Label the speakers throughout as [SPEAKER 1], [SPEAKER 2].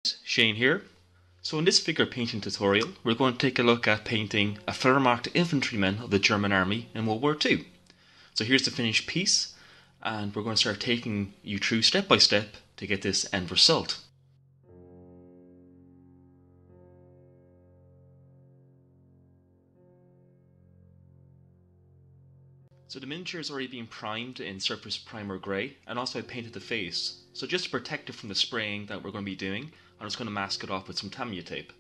[SPEAKER 1] Shane here. So in this figure painting tutorial, we're going to take a look at painting a fur-marked infantryman of the German army in World War II. So here's the finished piece, and we're going to start taking you through step by step to get this end result. So the miniature is already being primed in surface primer grey, and also I painted the face. So just to protect it from the spraying that we're going to be doing, I'm just going to mask it off with some Tamiya tape.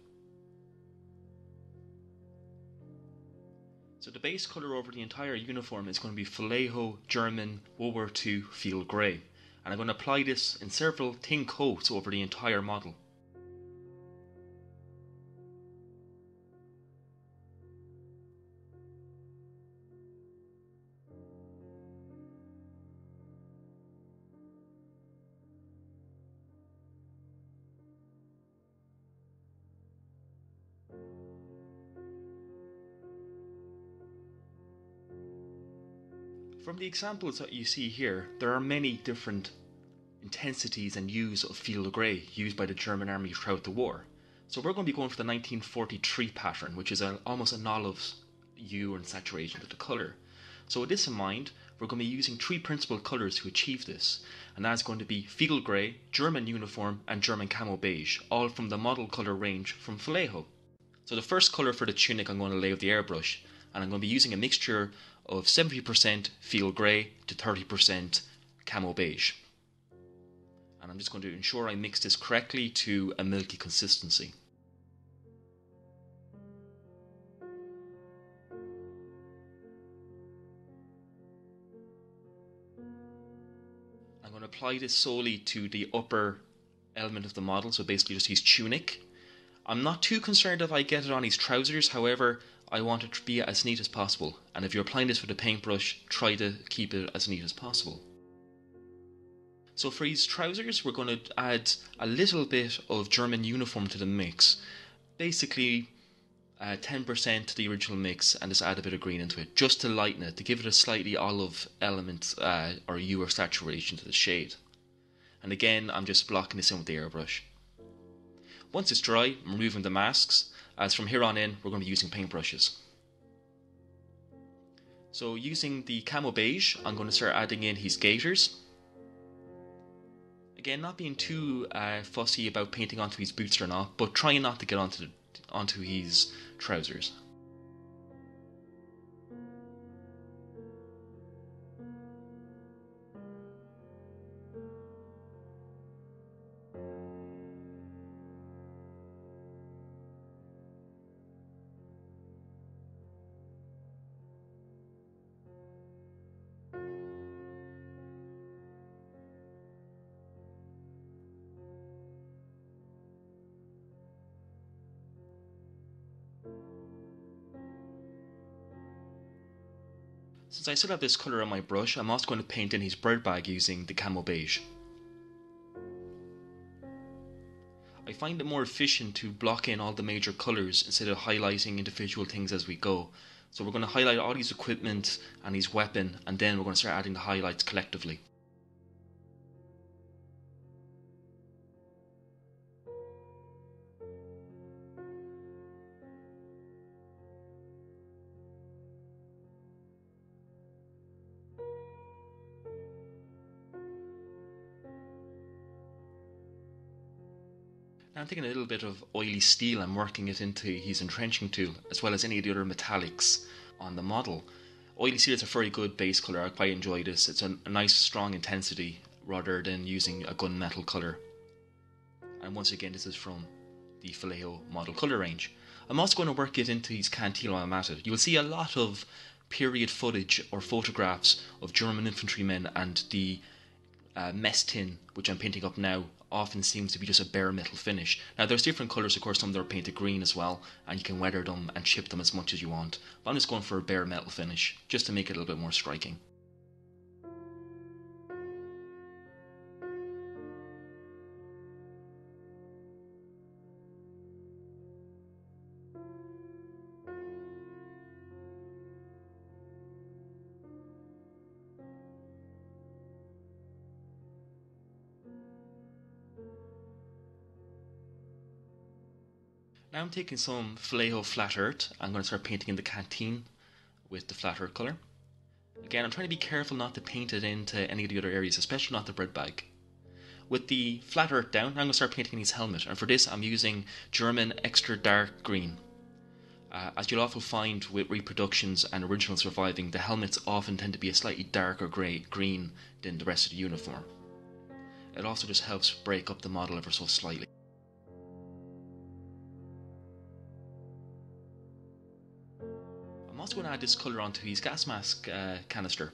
[SPEAKER 1] So the base colour over the entire uniform is going to be Vallejo German World War II field grey, and I'm going to apply this in several thin coats over the entire model. From the examples that you see here, there are many different intensities and hues of field grey used by the German army throughout the war. So we're going to be going for the 1943 pattern, which is almost an olive hue and saturation to the colour. So with this in mind, we're going to be using three principal colours to achieve this, and that's going to be field grey, German uniform and German camo beige, all from the model colour range from Vallejo. So the first colour for the tunic I'm going to lay with the airbrush, and I'm going to be using a mixture of 70% field grey to 30% camo beige. And I'm just going to ensure I mix this correctly to a milky consistency. I'm going to apply this solely to the upper element of the model, so basically just his tunic. I'm not too concerned if I get it on his trousers, however, I want it to be as neat as possible, and if you're applying this with a paintbrush, try to keep it as neat as possible. So for his trousers, we're going to add a little bit of German uniform to the mix, basically 10% to the original mix, and just add a bit of green into it, just to lighten it, to give it a slightly olive element or hue or saturation to the shade. And again, I'm just blocking this in with the airbrush. Once it's dry, I'm removing the masks, as from here on in we're going to be using paintbrushes. So using the camo beige, I'm going to start adding in his gaiters. Again, not being too fussy about painting onto his boots or not, but trying not to get onto his trousers. Since I still have this colour on my brush, I'm also going to paint in his bird bag using the camo beige. I find it more efficient to block in all the major colours instead of highlighting individual things as we go. So we're going to highlight all his equipment and his weapon, and then we're going to start adding the highlights collectively. Now I'm taking a little bit of oily steel and working it into his entrenching tool, as well as any of the other metallics on the model. Oily steel is a very good base colour, I quite enjoy this. It's a nice strong intensity rather than using a gunmetal colour. And once again, this is from the Vallejo model colour range. I'm also going to work it into his canteen while I'm at it. You will see a lot of period footage or photographs of German infantrymen, and the mess tin, which I'm painting up now, often seems to be just a bare metal finish. Now there's different colours, of course, some of them are painted green as well, and you can weather them and chip them as much as you want. But I'm just going for a bare metal finish, just to make it a little bit more striking. Now I'm taking some Vallejo flat earth. I'm going to start painting in the canteen with the flat earth colour. Again, I'm trying to be careful not to paint it into any of the other areas, especially not the bread bag. With the flat earth down, I'm going to start painting his helmet, and for this I'm using German extra dark green. As you'll often find with reproductions and original surviving, the helmets often tend to be a slightly darker green than the rest of the uniform. It also just helps break up the model ever so slightly. I'm also going to add this colour onto his gas mask canister.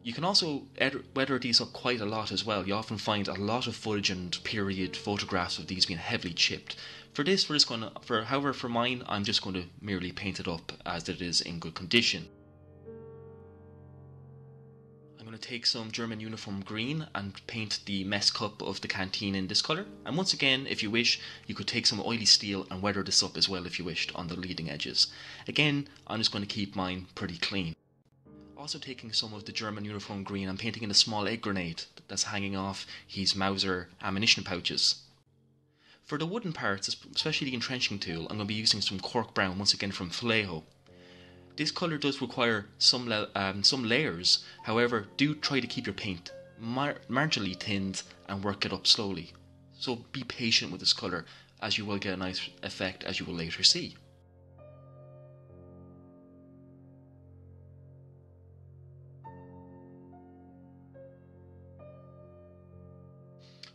[SPEAKER 1] You can also weather these up quite a lot as well. You often find a lot of footage and period photographs of these being heavily chipped. For this, for mine, I'm just going to merely paint it up as it is in good condition. I'm going to take some German uniform green and paint the mess cup of the canteen in this colour. And once again, if you wish, you could take some oily steel and weather this up as well if you wished on the leading edges. Again, I'm just going to keep mine pretty clean. Also taking some of the German uniform green, I'm painting in a small egg grenade that's hanging off his Mauser ammunition pouches. For the wooden parts, especially the entrenching tool, I'm going to be using some cork brown, once again from Vallejo. This colour does require some layers, however, do try to keep your paint marginally thinned and work it up slowly. So be patient with this colour, as you will get a nice effect as you will later see.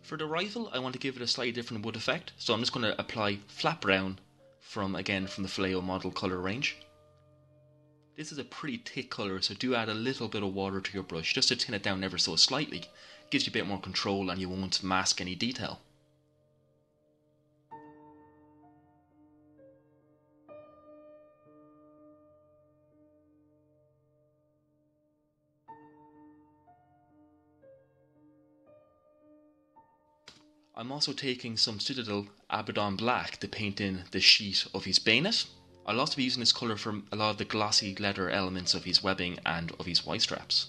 [SPEAKER 1] For the rifle, I want to give it a slightly different wood effect, so I'm just going to apply flat brown from the Vallejo model colour range. This is a pretty thick colour, so do add a little bit of water to your brush just to thin it down ever so slightly. It gives you a bit more control and you won't mask any detail. I'm also taking some Citadel Abaddon Black to paint in the sheet of his bayonet. I'll also be using this colour for a lot of the glossy leather elements of his webbing and of his Y straps.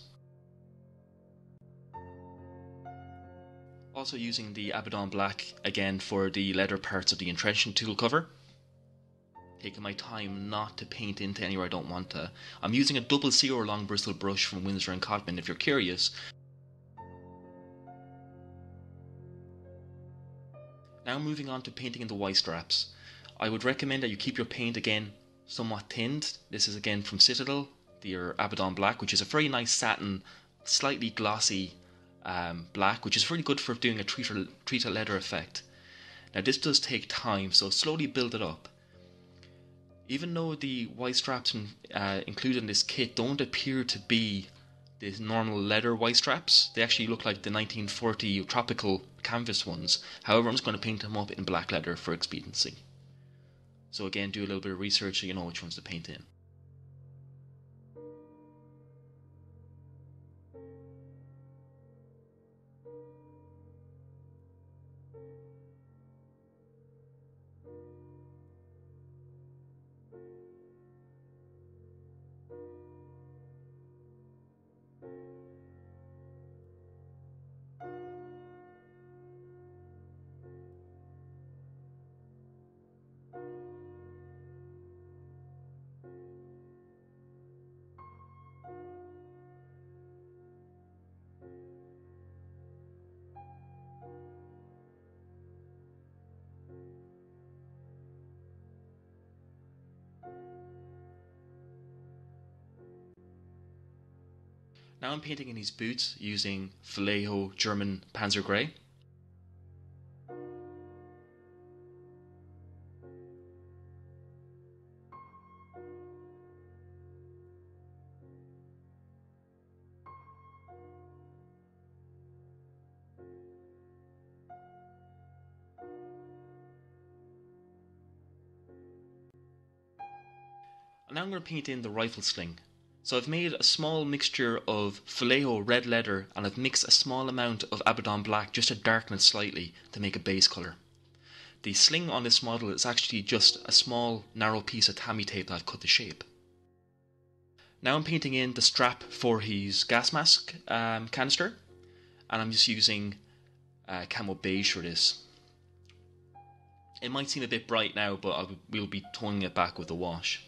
[SPEAKER 1] Also using the Abaddon Black again for the leather parts of the entrenching tool cover. Taking my time not to paint into anywhere I don't want to. I'm using a double zero long bristle brush from Winsor & Codman if you're curious. Now moving on to painting in the Y straps. I would recommend that you keep your paint again somewhat thinned. This is again from Citadel, their Abaddon Black, which is a very nice satin, slightly glossy black, which is really good for doing a treated leather effect. Now this does take time, so slowly build it up. Even though the Y straps included in this kit don't appear to be the normal leather Y straps, they actually look like the 1940 tropical canvas ones. However, I'm just going to paint them up in black leather for expediency. So again, do a little bit of research so you know which ones to paint in. Now I'm painting in his boots using Vallejo German Panzer Grey. And now I'm going to paint in the rifle sling. So I've made a small mixture of Vallejo red leather and I've mixed a small amount of Abaddon black just to darken it slightly to make a base colour. The sling on this model is actually just a small narrow piece of tammy tape that I've cut to shape. Now I'm painting in the strap for his gas mask canister, and I'm just using camel beige for this. It might seem a bit bright now, but we'll be toning it back with the wash.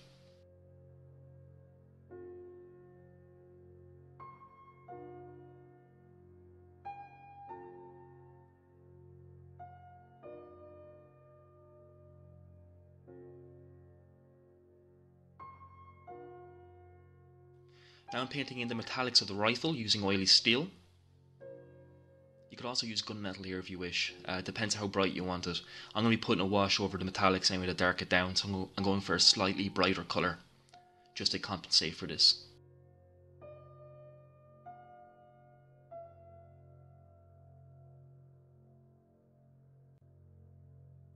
[SPEAKER 1] Now I'm painting in the metallics of the rifle using oily steel. You could also use gunmetal here if you wish. Depends how bright you want it. I'm going to be putting a wash over the metallics anyway to dark it down, so I'm going for a slightly brighter colour, just to compensate for this.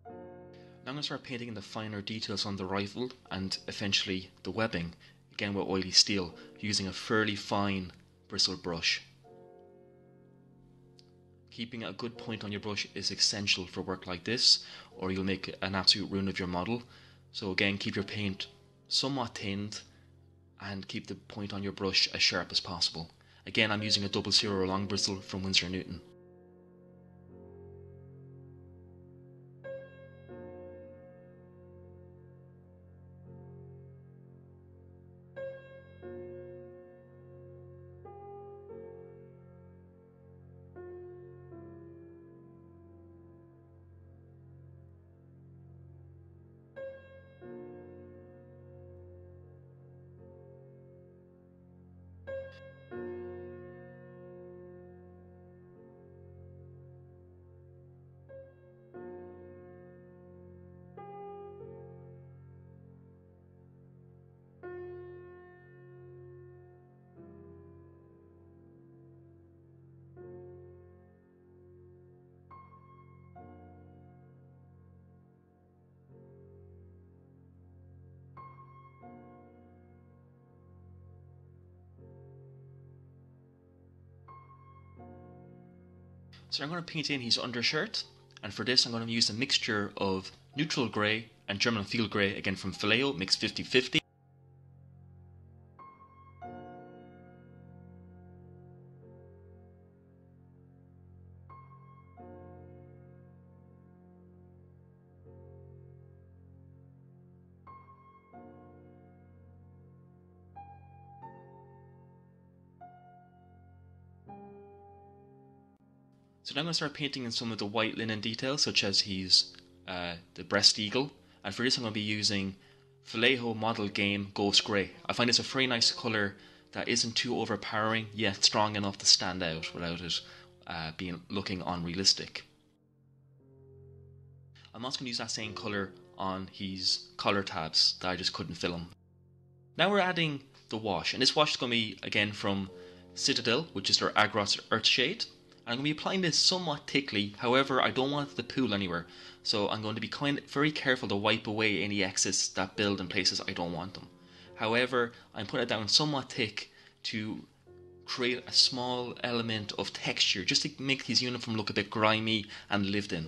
[SPEAKER 1] Now I'm going to start painting in the finer details on the rifle and eventually the webbing, again with oily steel, using a fairly fine bristle brush. Keeping a good point on your brush is essential for work like this, or you'll make an absolute ruin of your model. So again, keep your paint somewhat thinned and keep the point on your brush as sharp as possible. Again, I'm using a 00 long bristle from Winsor & Newton. So I'm going to paint in his undershirt, and for this I'm going to use a mixture of neutral grey and German field grey, again from Vallejo, mixed 50-50. So now I'm going to start painting in some of the white linen details, such as the breast eagle, and for this I'm going to be using Vallejo Model Game Ghost Grey. I find it's a very nice colour that isn't too overpowering, yet strong enough to stand out without it looking unrealistic. I'm also going to use that same colour on his collar tabs that I just couldn't fill him. Now we're adding the wash, and this wash is going to be again from Citadel, which is their Agros Earth Shade. I'm going to be applying this somewhat thickly, however I don't want it to pool anywhere, so I'm going to be very careful to wipe away any excess that build in places I don't want them. However, I'm putting it down somewhat thick to create a small element of texture, just to make his uniform look a bit grimy and lived in.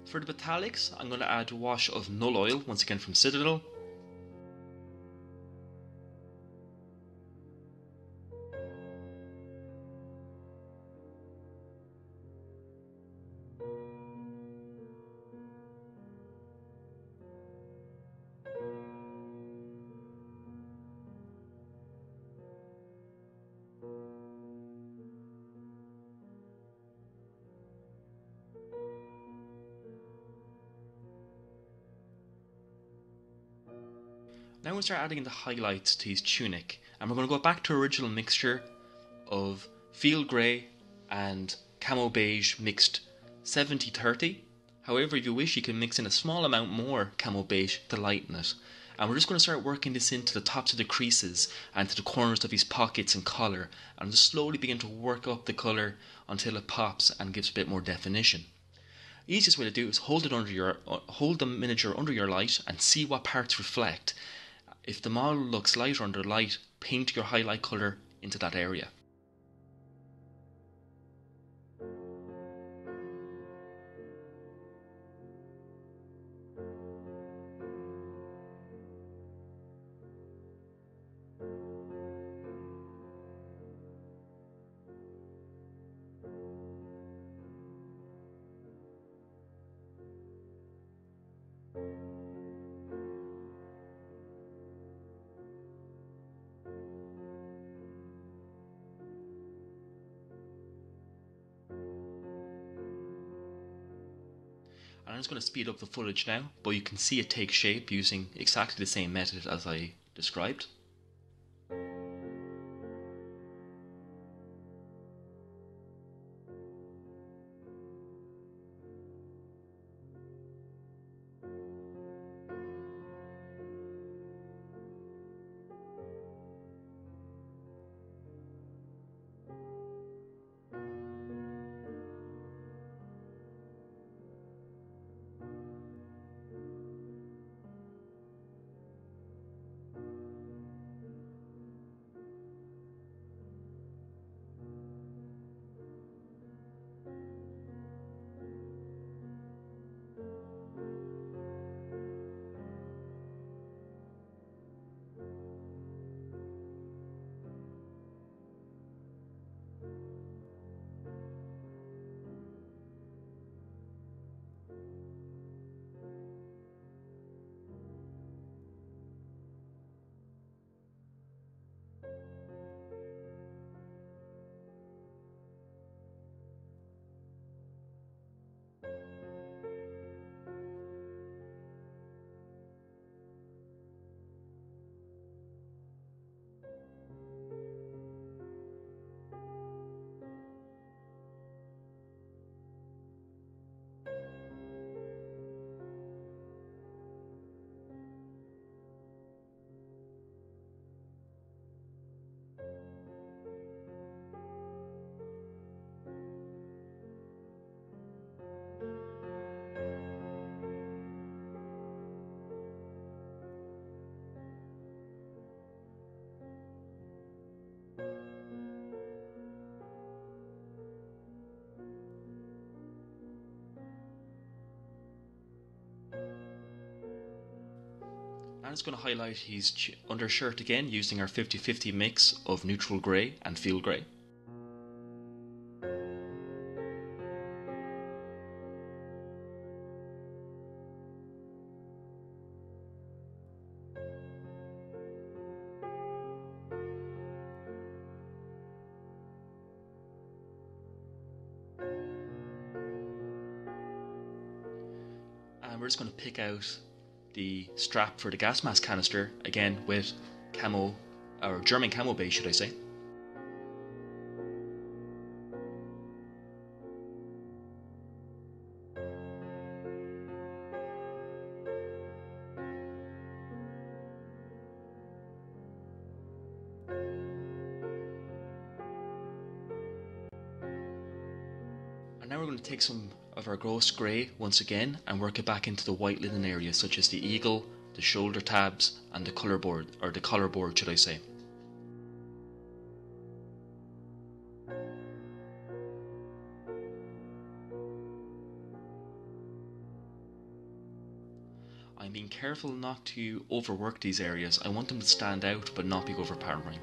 [SPEAKER 1] For the metallics, I'm going to add a wash of Null Oil, once again from Citadel. Now we'll start adding the highlights to his tunic, and we're going to go back to original mixture of field grey and camo beige mixed 70-30. However, if you wish, you can mix in a small amount more camel beige to lighten it. And we're just going to start working this into the tops of the creases and to the corners of his pockets and collar, and just slowly begin to work up the colour until it pops and gives a bit more definition. Easiest way to do it is hold the miniature under your light and see what parts reflect. If the model looks lighter under light, paint your highlight colour into that area. And I'm just going to speed up the footage now, but you can see it take shape using exactly the same method as I described. And it's going to highlight his undershirt again using our 50-50 mix of neutral grey and field grey. And we're just going to pick out the strap for the gas mask canister, again with camo, or German camo beige should I say. And now we're going to take some of our ghost grey once again and work it back into the white linen areas such as the eagle, the shoulder tabs and the colour board, or the collar board should I say. I'm being careful not to overwork these areas. I want them to stand out but not be overpowering.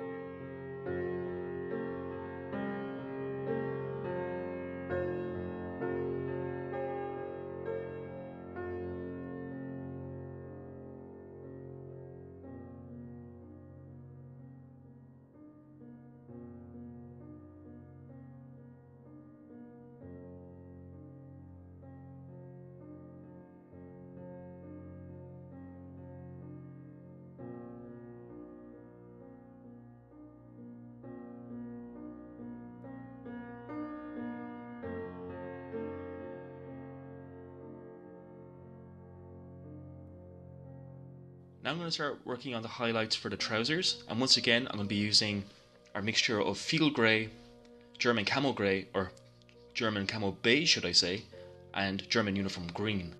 [SPEAKER 1] Now I'm going to start working on the highlights for the trousers, and once again I'm going to be using our mixture of field grey, German camo grey, or German camo beige should I say, and German uniform green.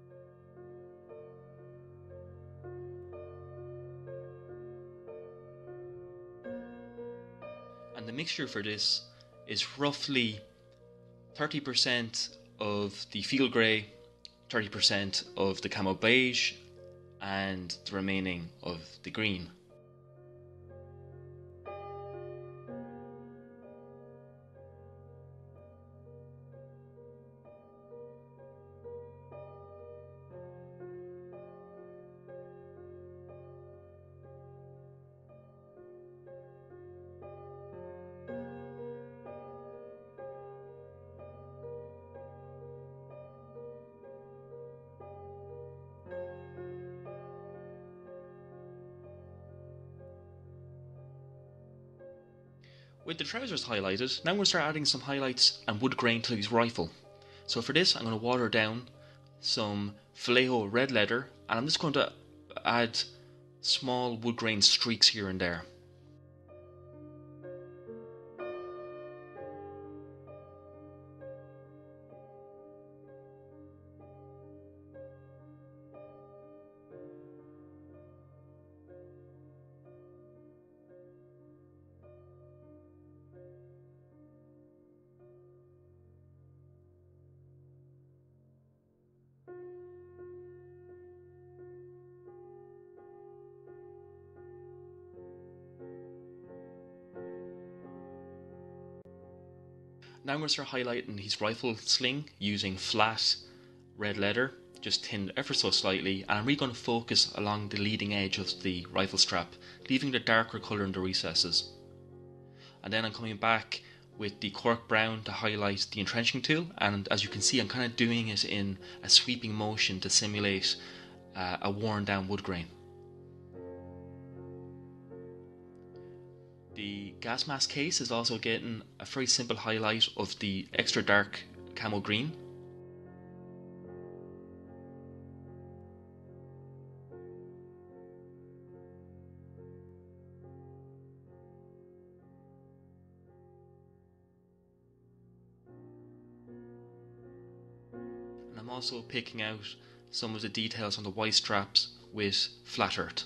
[SPEAKER 1] And the mixture for this is roughly 30% of the field grey, 30% of the camo beige, and the remaining of the green. With the trousers highlighted, now I'm going to start adding some highlights and wood grain to his rifle. So for this I'm going to water down some Vallejo red leather, and I'm just going to add small wood grain streaks here and there. Now I'm going to start highlighting his rifle sling using flat red leather, just thinned ever so slightly, and I'm really going to focus along the leading edge of the rifle strap, leaving the darker colour in the recesses. And then I'm coming back with the cork brown to highlight the entrenching tool, and as you can see I'm kind of doing it in a sweeping motion to simulate a worn down wood grain. The gas mask case is also getting a very simple highlight of the extra dark camo green. And I'm also picking out some of the details on the Y straps with flat earth,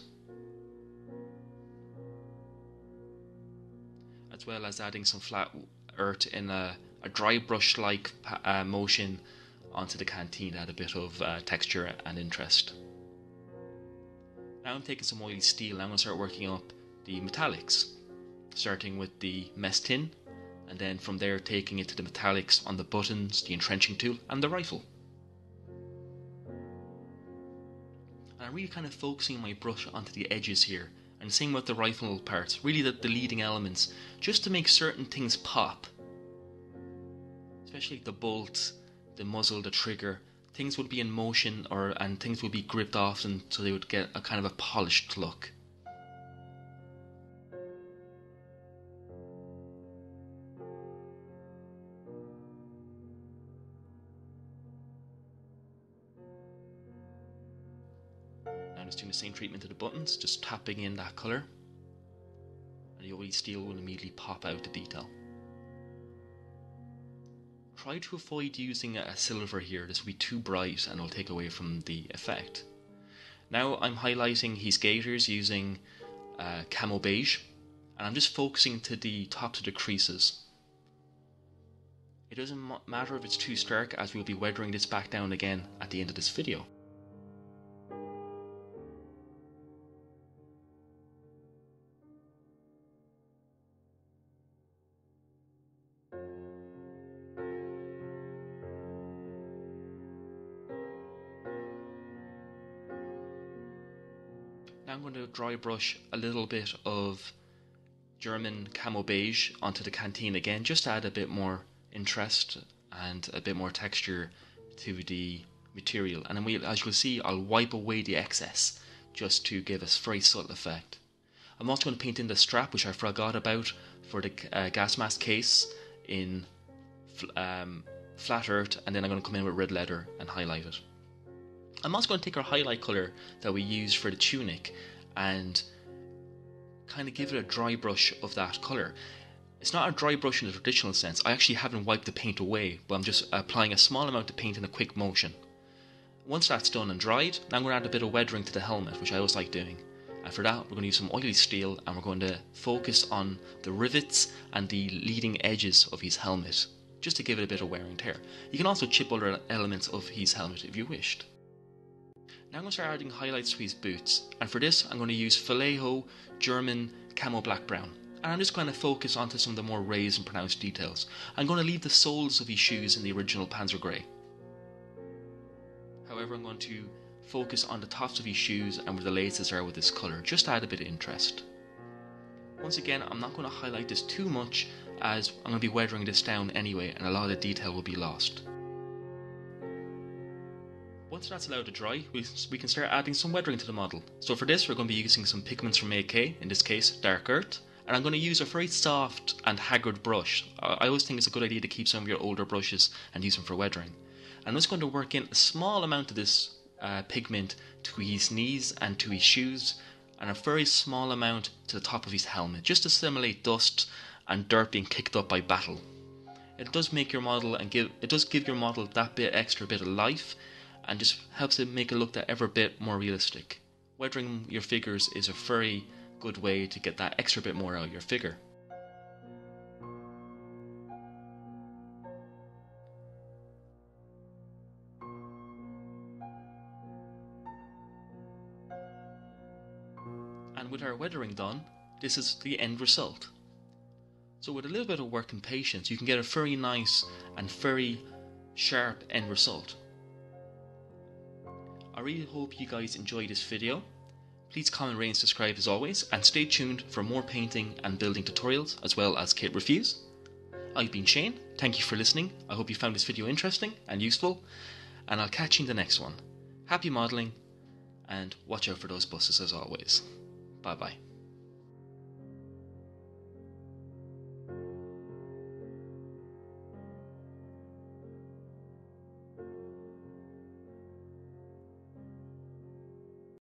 [SPEAKER 1] as well as adding some flat earth in a dry brush like motion onto the canteen to add a bit of texture and interest. Now I'm taking some oily steel and I'm going to start working up the metallics, starting with the mess tin, and then from there taking it to the metallics on the buttons, the entrenching tool and the rifle. And I'm really kind of focusing my brush onto the edges here, and same with the rifle parts, really the leading elements, just to make certain things pop. Especially the bolt, the muzzle, the trigger, things would be in motion and things would be gripped often so they would get a kind of a polished look. Now I'm just doing the same treatment to the buttons, just tapping in that colour, and the oily steel will immediately pop out the detail. Try to avoid using a silver here, this will be too bright and it will take away from the effect. Now I'm highlighting his gaiters using camo beige, and I'm just focusing to the tops of the creases. It doesn't matter if it's too stark, as we'll be weathering this back down again at the end of this video. Now I'm going to dry brush a little bit of German camo beige onto the canteen again, just to add a bit more interest and a bit more texture to the material. And then as you'll see, I'll wipe away the excess just to give us a very subtle effect. I'm also going to paint in the strap, which I forgot about, for the gas mask case in flat earth, and then I'm going to come in with red leather and highlight it. I'm also going to take our highlight colour that we used for the tunic and kind of give it a dry brush of that colour. It's not a dry brush in the traditional sense. I actually haven't wiped the paint away, but I'm just applying a small amount of paint in a quick motion. Once that's done and dried, now I'm going to add a bit of weathering to the helmet, which I always like doing. And for that, we're going to use some oily steel, and we're going to focus on the rivets and the leading edges of his helmet, just to give it a bit of wear and tear. You can also chip other elements of his helmet if you wished. Now I'm going to start adding highlights to his boots, and for this I'm going to use Vallejo German Camo Black Brown. And I'm just going to focus onto some of the more raised and pronounced details. I'm going to leave the soles of his shoes in the original Panzer Grey. However, I'm going to focus on the tops of his shoes and where the laces are with this colour, just to add a bit of interest. Once again, I'm not going to highlight this too much, as I'm going to be weathering this down anyway, and a lot of the detail will be lost. Once that's allowed to dry, we can start adding some weathering to the model. So for this, we're going to be using some pigments from AK, in this case Dark Earth. And I'm going to use a very soft and haggard brush. I always think it's a good idea to keep some of your older brushes and use them for weathering. I'm just going to work in a small amount of this pigment to his knees and to his shoes, and a very small amount to the top of his helmet, just to simulate dust and dirt being kicked up by battle. It does make your model give your model that extra bit of life, and just helps it make it look that ever bit more realistic. Weathering your figures is a very good way to get that extra bit more out of your figure. And with our weathering done, this is the end result. So with a little bit of work and patience, you can get a very nice and very sharp end result. I really hope you guys enjoyed this video. Please comment, rate and subscribe as always, and stay tuned for more painting and building tutorials as well as kit reviews. I've been Shane, thank you for listening. I hope you found this video interesting and useful, and I'll catch you in the next one. Happy modelling, and watch out for those buses as always. Bye bye.